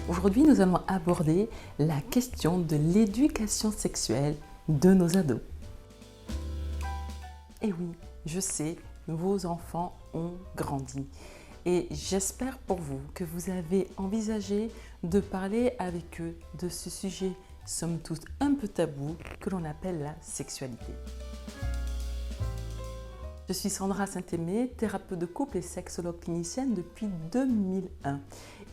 Aujourd'hui, nous allons aborder la question de l'éducation sexuelle de nos ados. Et oui, je sais, vos enfants ont grandi. Et j'espère pour vous que vous avez envisagé de parler avec eux de ce sujet, somme toute un peu tabou, que l'on appelle la sexualité. Je suis Sandra Saint-Aimé, thérapeute de couple et sexologue clinicienne depuis 2001.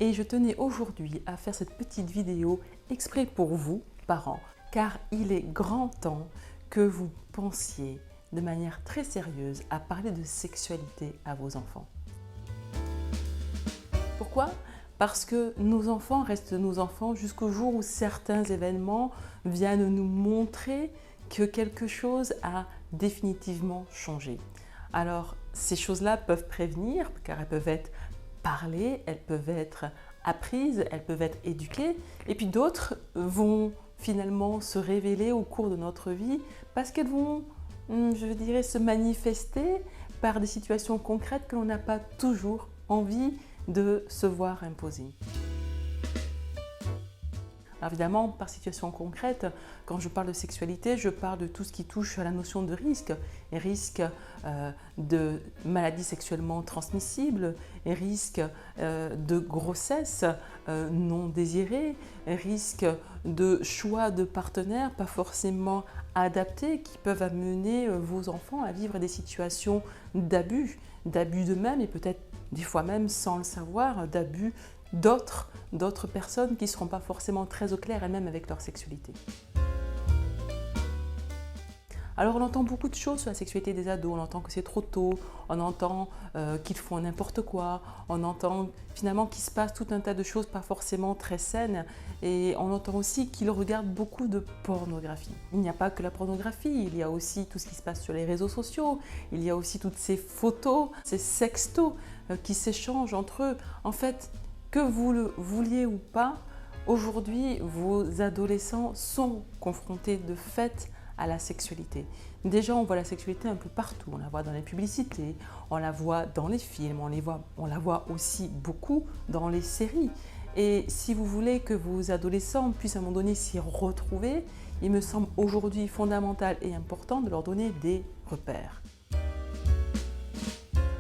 Et je tenais aujourd'hui à faire cette petite vidéo exprès pour vous, parents, car il est grand temps que vous pensiez de manière très sérieuse à parler de sexualité à vos enfants. Pourquoi ? Parce que nos enfants restent nos enfants jusqu'au jour où certains événements viennent nous montrer que quelque chose a définitivement changé. Alors, ces choses-là peuvent prévenir, car elles peuvent être parlées, elles peuvent être apprises, elles peuvent être éduquées, et puis d'autres vont finalement se révéler au cours de notre vie parce qu'elles vont, je dirais, se manifester par des situations concrètes que l'on n'a pas toujours envie de se voir imposer. Alors évidemment, par situation concrète, quand je parle de sexualité, je parle de tout ce qui touche à la notion de risque, et risque de maladies sexuellement transmissibles, et risque de grossesse non désirée, et risque de choix de partenaires pas forcément adaptés qui peuvent amener vos enfants à vivre des situations d'abus d'eux-mêmes et peut-être des fois même sans le savoir, d'abus d'autres personnes qui ne seront pas forcément très au clair elles-mêmes avec leur sexualité. Alors on entend beaucoup de choses sur la sexualité des ados, on entend que c'est trop tôt, on entend qu'ils font n'importe quoi, on entend finalement qu'il se passe tout un tas de choses pas forcément très saines et on entend aussi qu'ils regardent beaucoup de pornographie. Il n'y a pas que la pornographie, il y a aussi tout ce qui se passe sur les réseaux sociaux, il y a aussi toutes ces photos, ces sextos qui s'échangent entre eux. En fait, que vous le vouliez ou pas, aujourd'hui vos adolescents sont confrontés de fait à la sexualité. Déjà, on voit la sexualité un peu partout. On la voit dans les publicités, on la voit dans les films, on la voit aussi beaucoup dans les séries. Et si vous voulez que vos adolescents puissent à un moment donné s'y retrouver, il me semble aujourd'hui fondamental et important de leur donner des repères.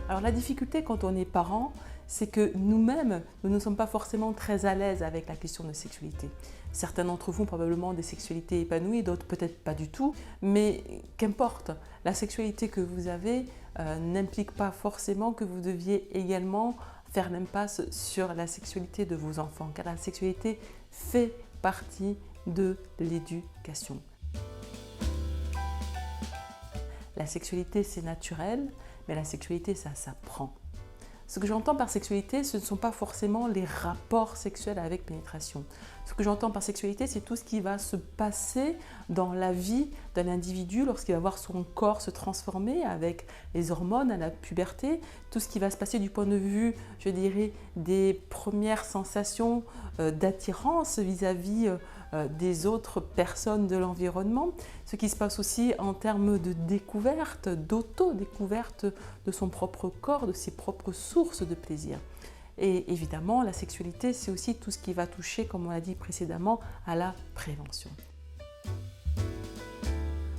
Alors la difficulté quand on est parent, c'est que nous-mêmes, nous ne sommes pas forcément très à l'aise avec la question de sexualité. Certains d'entre vous ont probablement des sexualités épanouies, d'autres peut-être pas du tout, mais qu'importe, la sexualité que vous avez n'implique pas forcément que vous deviez également faire l'impasse sur la sexualité de vos enfants, car la sexualité fait partie de l'éducation. La sexualité, c'est naturel, mais la sexualité, ça s'apprend. Ce que j'entends par sexualité, ce ne sont pas forcément les rapports sexuels avec pénétration. Ce que j'entends par sexualité, c'est tout ce qui va se passer dans la vie d'un individu lorsqu'il va voir son corps se transformer avec les hormones à la puberté, tout ce qui va se passer du point de vue, je dirais, des premières sensations d'attirance vis-à-vis des autres personnes de l'environnement, ce qui se passe aussi en termes de découverte, d'auto-découverte de son propre corps, de ses propres sources de plaisir. Et évidemment, la sexualité, c'est aussi tout ce qui va toucher, comme on l'a dit précédemment, à la prévention.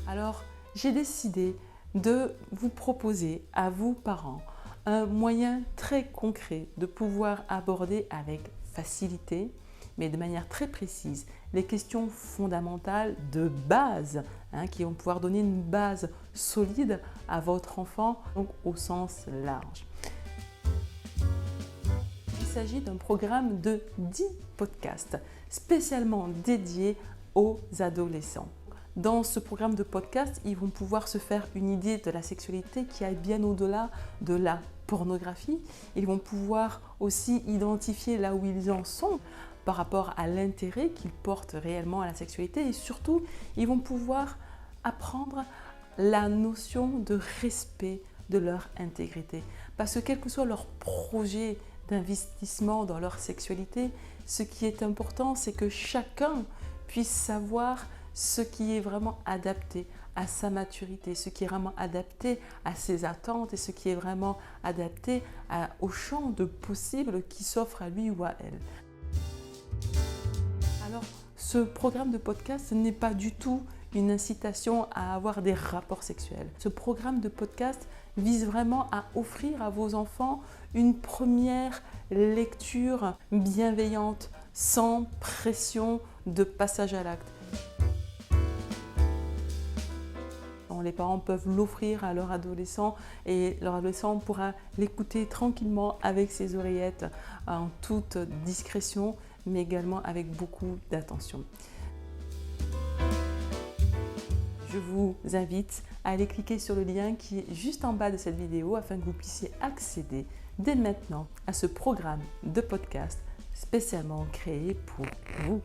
Alors, j'ai décidé de vous proposer à vous, parents, un moyen très concret de pouvoir aborder avec facilité, mais de manière très précise, les questions fondamentales de base, qui vont pouvoir donner une base solide à votre enfant, donc au sens large. Il s'agit d'un programme de 10 podcasts spécialement dédiés aux adolescents. Dans ce programme de podcast, ils vont pouvoir se faire une idée de la sexualité qui aille bien au-delà de la pornographie. Ils vont pouvoir aussi identifier là où ils en sont par rapport à l'intérêt qu'ils portent réellement à la sexualité et surtout, ils vont pouvoir apprendre la notion de respect de leur intégrité. Parce que quel que soit leur projet d'investissement dans leur sexualité, ce qui est important, c'est que chacun puisse savoir ce qui est vraiment adapté à sa maturité, ce qui est vraiment adapté à ses attentes et ce qui est vraiment adapté au champ de possibles qui s'offre à lui ou à elle. Alors, ce programme de podcast n'est pas du tout une incitation à avoir des rapports sexuels. Ce programme de podcast vise vraiment à offrir à vos enfants une première lecture bienveillante, sans pression de passage à l'acte. Les parents peuvent l'offrir à leur adolescent et leur adolescent pourra l'écouter tranquillement avec ses oreillettes en toute discrétion, mais également avec beaucoup d'attention. Je vous invite à aller cliquer sur le lien qui est juste en bas de cette vidéo afin que vous puissiez accéder dès maintenant à ce programme de podcast spécialement créé pour vous.